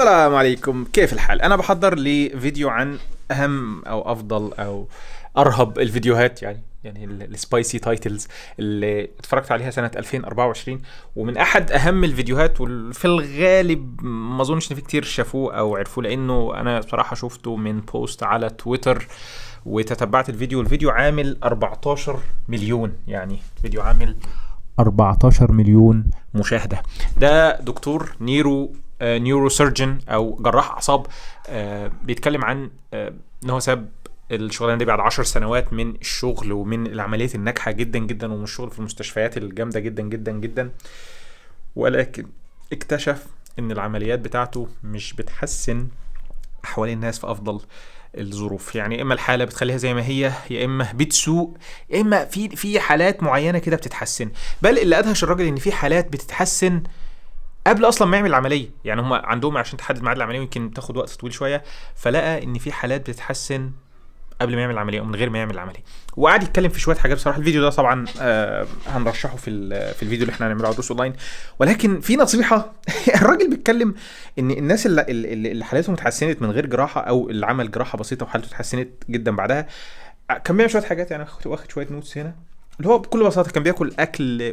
السلام عليكم، كيف الحال؟ أنا بحضر لفيديو عن أهم أو أفضل أو أرهب الفيديوهات، يعني السبايسي تايتلز اللي اتفرجت عليها سنة 2024. ومن أحد أهم الفيديوهات، وفي الغالب ما أظنش إن في كتير شافوه أو عرفوه، لأنه أنا بصراحة شفته من بوست على تويتر وتتبعت الفيديو عامل 14 مليون، يعني فيديو عامل 14 مليون مشاهدة. ده دكتور نيورو سيرجن او جراح اعصاب. بيتكلم عن ان هو ساب الشغلانه دي بعد 10 سنوات من الشغل ومن العمليات الناجحه جدا جدا ومن الشغل في المستشفيات الجامده جدا جدا جدا، ولكن اكتشف ان العمليات بتاعته مش بتحسن احوال الناس في افضل الظروف. يعني يا اما الحاله بتخليها زي ما هي، يا اما بتسوء، يا اما في حالات معينه كده بتتحسن. بل اللي ادهش الراجل ان في حالات بتتحسن قبل اصلا ما يعمل العمليه. يعني هم عندهم عشان تحدد ميعاد العمليه يمكن تاخد وقت طويل شويه، فلقى ان في حالات بتتحسن قبل ما يعمل العمليه ومن غير ما يعمل العمليه. وقعد يتكلم في شويه حاجات. بصراحه الفيديو ده طبعا هنرشحه في الفيديو اللي احنا هنعمله على دروس اونلاين. ولكن في نصيحه الراجل بيتكلم ان الناس اللي حالتهم اتحسنت من غير جراحه، او اللي عمل جراحه بسيطه وحالته اتحسنت جدا بعدها، كان بيعمل شويه حاجات. يعني واخد شويه نوتس هنا. اللي هو بكل بساطه كان بياكل اكل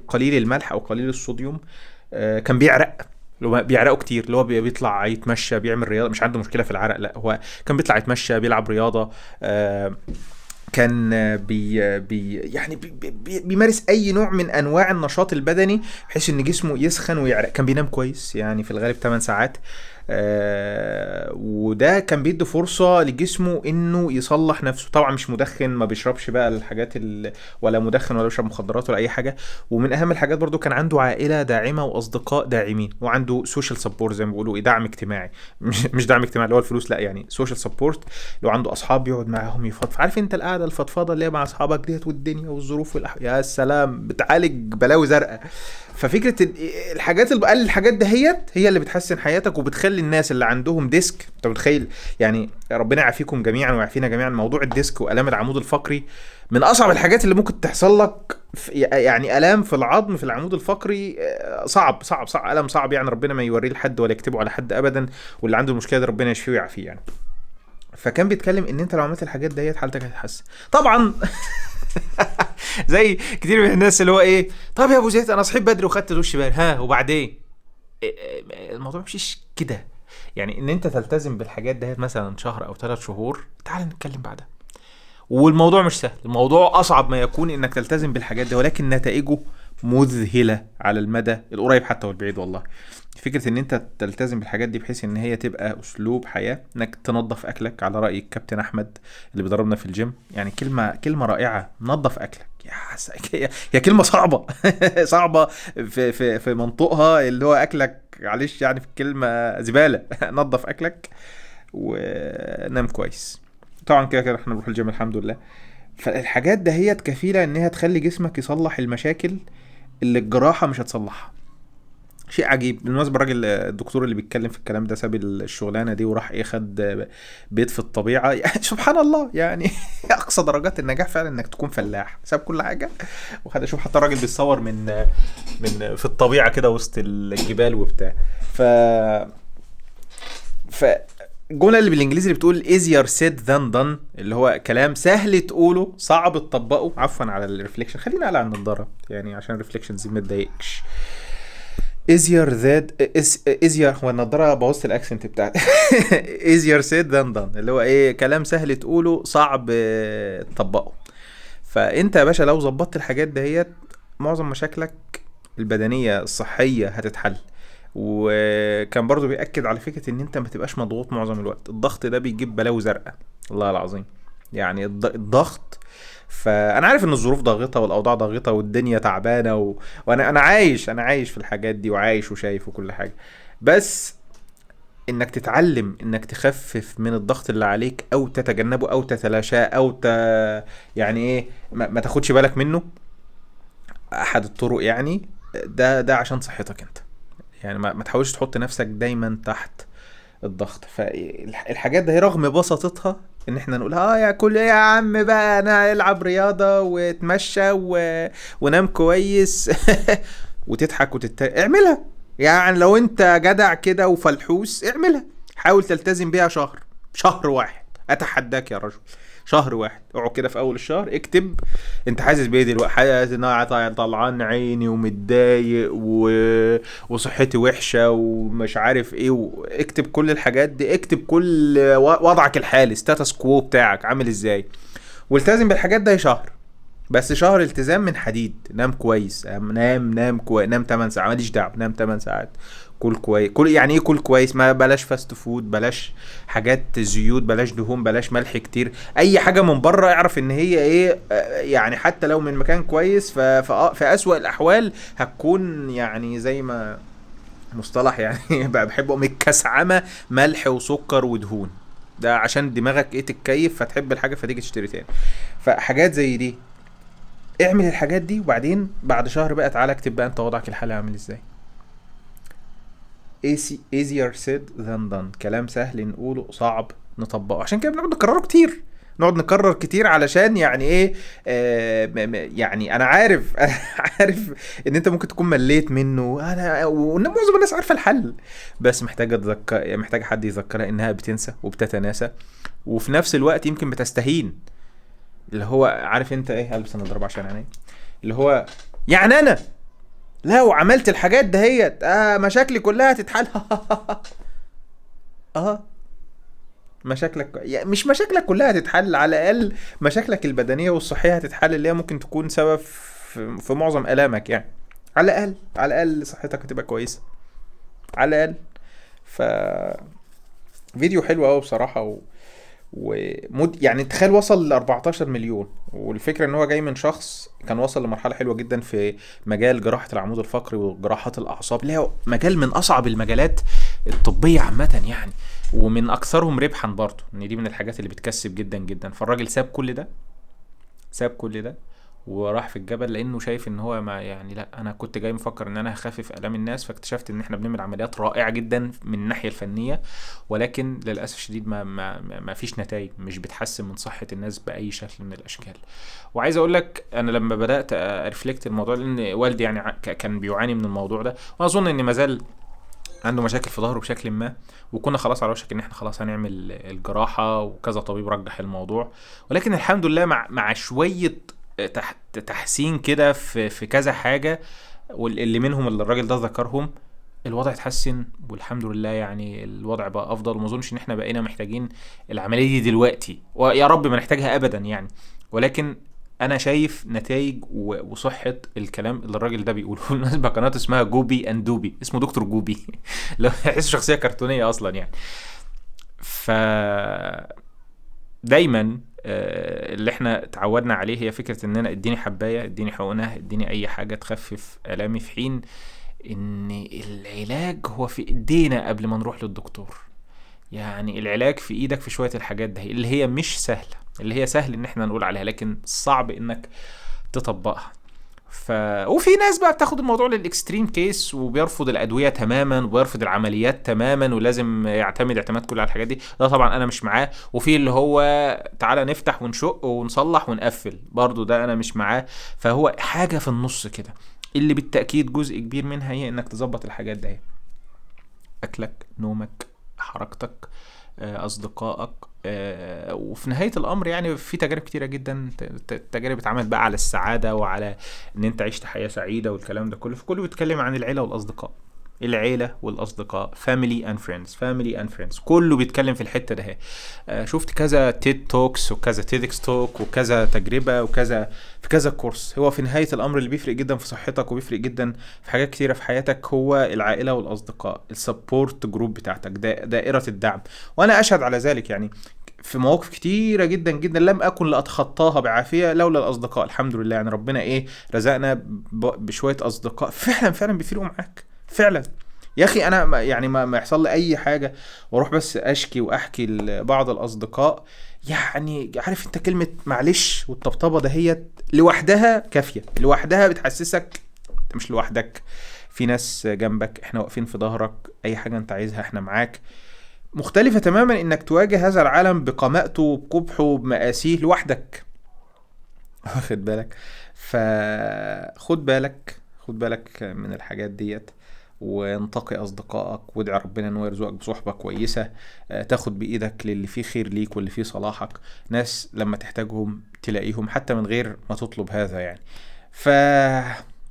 قليل الملح او قليل الصوديوم. كان بيعرق، اللي هو بيعرقوا كتير، اللي هو بيطلع يتمشى، بيعمل رياضه، مش عنده مشكله في العرق، لا هو كان بيطلع يتمشى، بيلعب رياضه. كان يعني بيمارس اي نوع من انواع النشاط البدني بحيث ان جسمه يسخن ويعرق. كان بينام كويس، يعني في الغالب 8 ساعات. وده كان بيدي فرصة لجسمه انه يصلح نفسه. طبعا مش مدخن، ما بيشربش بقى الحاجات ولا مدخن ولا بيشرب مخدرات ولا اي حاجة. ومن اهم الحاجات برضو كان عنده عائلة داعمة واصدقاء داعمين، وعنده سوشيال سبورت زي ما بيقولوا، دعم اجتماعي. مش دعم اجتماعي اللي هو الفلوس، لا، يعني سوشيال سبورت. لو عنده اصحاب يقعد معاهم يفضفض، عارف انت القعده الفضفاضه اللي هي مع اصحابك ديت، والدنيا والظروف يا سلام، بتعالج بلاوي زرقاء. ففكره الحاجات الحاجات دهيت هي اللي بتحسن حياتك وبتخلي الناس اللي عندهم ديسك، انت متخيل؟ يعني ربنا يعافيكم جميعا ويعافينا جميعا. موضوع الديسك والام العمود الفقري من اصعب الحاجات اللي ممكن تحصل لك. يعني الام في العظم في العمود الفقري، صعب صعب صعب، الم صعب. يعني ربنا ما يوريه لحد ولا يكتبه على حد ابدا. واللي عنده المشكله دي ربنا يشفيه ويعافيه يعني. فكان بيتكلم ان انت لو عملت الحاجات ديت حالتك هتتحسن طبعا. زي كتير من الناس اللي هو ايه، طب يا ابو زيد انا صحيت بدري وخدت دش بارد، ها وبعدين؟ الموضوع مش كده. يعني ان انت تلتزم بالحاجات ديت مثلا شهر او 3 شهور، تعال نتكلم بعدها. والموضوع مش سهل، الموضوع اصعب ما يكون انك تلتزم بالحاجات دي، ولكن نتائجه مذهله على المدى القريب حتى والبعيد والله. فكره ان انت تلتزم بالحاجات دي بحيث ان هي تبقى اسلوب حياه، انك تنظف اكلك على راي الكابتن احمد اللي بيضربنا في الجيم. يعني كلمه رائعه، نظف اكلك. هي كلمه صعبه. صعبه في منطقها اللي هو اكلك، معلش يعني في الكلمه زباله. نظف اكلك ونام كويس. طبعا كده كده احنا بنروح الجيم الحمد لله. فالحاجات دهيت كفيله انها تخلي جسمك يصلح المشاكل اللي الجراحه مش هتصلحها. شيء عجيب. بالمناسبه الراجل الدكتور اللي بيتكلم في الكلام ده ساب الشغلانه دي وراح ايه، خد بيت في الطبيعه. يعني سبحان الله يعني. اقصى درجات النجاح فعلا انك تكون فلاح، ساب كل حاجه وخد. اشوف حتى الراجل بيتصور من في الطبيعه كده وسط الجبال وبتاع. ف ف الجمله اللي بالانجليزي اللي بتقول easier said than done، اللي هو كلام سهل تقوله صعب تطبقه. عفوا على الريفليكشن، خلينا على النضاره يعني عشان الريفليكشن دي ما تضايقش. easier that easier، هو النضاره بوظت الاكسنت بتاعتي. easier said than done، اللي هو ايه، كلام سهل تقوله صعب تطبقه. فانت يا باشا لو ظبطت الحاجات دهيت، معظم مشاكلك البدنيه الصحيه هتتحل. وكان برضو بيأكد على فكرة ان انت ما تبقاش مضغوط معظم الوقت. الضغط ده بيجيب بلاوي زرقاء والله العظيم. يعني الضغط. فانا عارف ان الظروف ضاغطة والاوضاع ضاغطة والدنيا تعبانة وانا عايش في الحاجات دي، وعايش وشايف وكل حاجة. بس انك تتعلم انك تخفف من الضغط اللي عليك او تتجنبه او تتلاشاه يعني ايه، ما تاخدش بالك منه. احد الطرق يعني، ده عشان صحتك انت. يعني ما تحاولش تحط نفسك دايما تحت الضغط. فالحاجات ده رغم بساطتها ان احنا نقول اه يا كل يا عم بقى انا العب رياضة وتمشى ونام كويس. وتضحك اعملها. يعني لو انت جدع كده وفلحوس اعملها، حاول تلتزم بيها شهر، شهر واحد، اتحداك يا رجل. شهر واحد اقعد كده في اول الشهر اكتب انت حاسس بايه دلوقتي. حاسس ان انا طلعان عيني ومتضايق وصحتي وحشه ومش عارف ايه اكتب كل الحاجات دي، اكتب كل وضعك الحالي، ستاتس كوو بتاعك عامل ازاي، والتزم بالحاجات ده شهر. بس شهر التزام من حديد. نام كويس، نام كويس، نام 8 ساعات، ماليش دعوه، نام 8 ساعات. كل كويس، كل يعني ايه كل كويس؟ ما بلاش فاست فود، بلاش حاجات زيوت، بلاش دهون، بلاش ملح كتير. اي حاجه من بره اعرف ان هي ايه، يعني حتى لو من مكان كويس في اسوأ الاحوال هتكون يعني زي ما مصطلح يعني بقى بحبه متكسعمه ملح وسكر ودهون. ده عشان دماغك ايه تتكيف فتحب الحاجه فتيجي تشتري تاني. فحاجات زي دي اعمل الحاجات دي، وبعدين بعد شهر بقى تعالى اكتب بقى انت وضعك الحالي عامل ازاي. easier said than done. كلام سهل نقوله صعب نطبقه، عشان كده بنقعد نكرره كتير. نقعد نكرر كتير علشان يعني ايه، يعني انا عارف انا عارف ان انت ممكن تكون مليت منه، انا وان معظم الناس عارفه الحل، بس محتاجه تذكر، محتاجه حد يذكرها انها بتنسى وبتتناسى، وفي نفس الوقت يمكن بتستهين. اللي هو عارف انت ايه، البس النضاره عشان عيني، اللي هو يعني انا لو عملت الحاجات دهيت مشاكلي كلها هتتحل. اه مشاكلك يعني مش مشاكلك كلها هتتحل، على الاقل مشاكلك البدنيه والصحيه هتتحل، اللي هي ممكن تكون سبب في معظم الامك يعني. على الاقل، على الاقل صحتك هتبقى كويسه، على الاقل. ف فيديو حلو قوي بصراحه، يعني تخيل وصل ل 14 مليون. والفكره ان هو جاي من شخص كان وصل لمرحله حلوه جدا في مجال جراحه العمود الفقري وجراحات الاعصاب، اللي هي مجال من اصعب المجالات الطبيه عامه يعني، ومن اكثرهم ربحا برضه، ان دي من الحاجات اللي بتكسب جدا جدا. فالراجل ساب كل ده، ساب كل ده وراح في الجبل، لانه شايف ان هو ما يعني، لا انا كنت جاي مفكر ان انا هخفف الام الناس، فاكتشفت ان احنا بنعمل عمليات رائعه جدا من الناحيه الفنيه، ولكن للاسف الشديد ما فيش نتائج، مش بتحسن من صحه الناس باي شكل من الاشكال. وعايز اقول لك انا لما بدات ارفلكت الموضوع، لان والدي يعني كان بيعاني من الموضوع ده، واظن ان مازال عنده مشاكل في ظهره بشكل ما، وكنا خلاص على وشك ان احنا خلاص هنعمل الجراحه، وكذا طبيب رجح الموضوع، ولكن الحمد لله مع شويه تحسين كده في كذا حاجه، واللي منهم اللي الراجل ده ذكرهم، الوضع اتحسن والحمد لله. يعني الوضع بقى افضل، وما اظنش ان احنا بقينا محتاجين العمليه دي دلوقتي، ويا رب ما نحتاجها ابدا يعني. ولكن انا شايف نتائج وصحه الكلام اللي الراجل ده بيقوله. بالمناسبه قناه اسمها جوبي اند دوبي، اسمه دكتور جوبي. لو يحس شخصيه كرتونيه اصلا يعني. ف دايما اللي احنا اتعودنا عليه هي فكره ان انا اديني حبايه، اديني حقنه، اديني اي حاجه تخفف الامي، في حين ان العلاج هو في ايدينا قبل ما نروح للدكتور. يعني العلاج في ايدك في شويه الحاجات ده اللي هي مش سهله، اللي هي سهل ان احنا نقول عليها لكن صعب انك تطبقها. وفي ناس بقى بتاخد الموضوع للاكستريم كيس، وبيرفض الادويه تماما، وبيرفض العمليات تماما، ولازم يعتمد اعتماد كلي على الحاجات دي. ده طبعا انا مش معاه. وفي اللي هو تعالى نفتح ونشق ونصلح ونقفل، برضو ده انا مش معاه. فهو حاجه في النص كده، اللي بالتاكيد جزء كبير منها هي انك تظبط الحاجات دي: اكلك، نومك، حركتك، اصدقائك. وفي نهاية الامر يعني في تجارب كتيرة جدا، تجارب اتعملت بقى على السعادة وعلى ان انت عشت حياة سعيدة والكلام ده كله، فكله بيتكلم عن العيلة والاصدقاء. العيلة والاصدقاء، family and friends، family and friends، كله بيتكلم في الحتة ده. شفت كذا تيد توكس وكذا تيدكس توك وكذا تجربة وكذا في كذا كورس. هو في نهاية الامر اللي بيفرق جدا في صحتك وبيفرق جدا في حاجات كتيرة في حياتك هو العائلة والاصدقاء، السبورت جروب بتاعتك، دائرة الدعم. وانا اشهد على ذلك يعني، في مواقف كتيرة جدا جدا لم أكن لأتخطاها بعافية لولا الأصدقاء. الحمد لله يعني ربنا إيه رزقنا بشوية أصدقاء فعلا فعلا بيفرقوا معاك فعلا. يا أخي أنا يعني ما يحصل لي أي حاجة وأروح بس أشكي وأحكي لبعض الأصدقاء، يعني عارف أنت كلمة معلش والطبطبة دهيت لوحدها كافية، لوحدها بتحسسك أنت مش لوحدك، في ناس جنبك، احنا واقفين في ظهرك، أي حاجة أنت عايزها احنا معاك. مختلفة تماما انك تواجه هذا العالم بقمائته بقبحه بمآسيه لوحدك. واخد بالك؟ فخد بالك، خد بالك من الحاجات ديت. وانتقي اصدقائك، وادعي ربنا ان هو يرزقك بصحبة كويسة، تاخد بايدك للي فيه خير ليك واللي فيه صلاحك، ناس لما تحتاجهم تلاقيهم حتى من غير ما تطلب هذا يعني. ف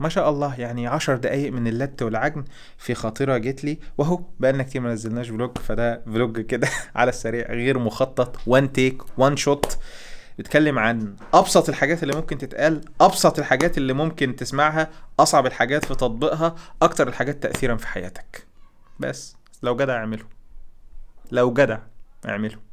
ما شاء الله يعني 10 دقايق من اللت والعجن في خاطرة جت لي، وهو بقالنا كتير ما نزلناش فلوج، فده فلوج كده على السريع غير مخطط، وان تيك وان شوت، بيتكلم عن ابسط الحاجات اللي ممكن تتقال، ابسط الحاجات اللي ممكن تسمعها، اصعب الحاجات في تطبيقها، اكتر الحاجات تأثيرا في حياتك. بس لو جدع اعمله، لو جدع اعمله.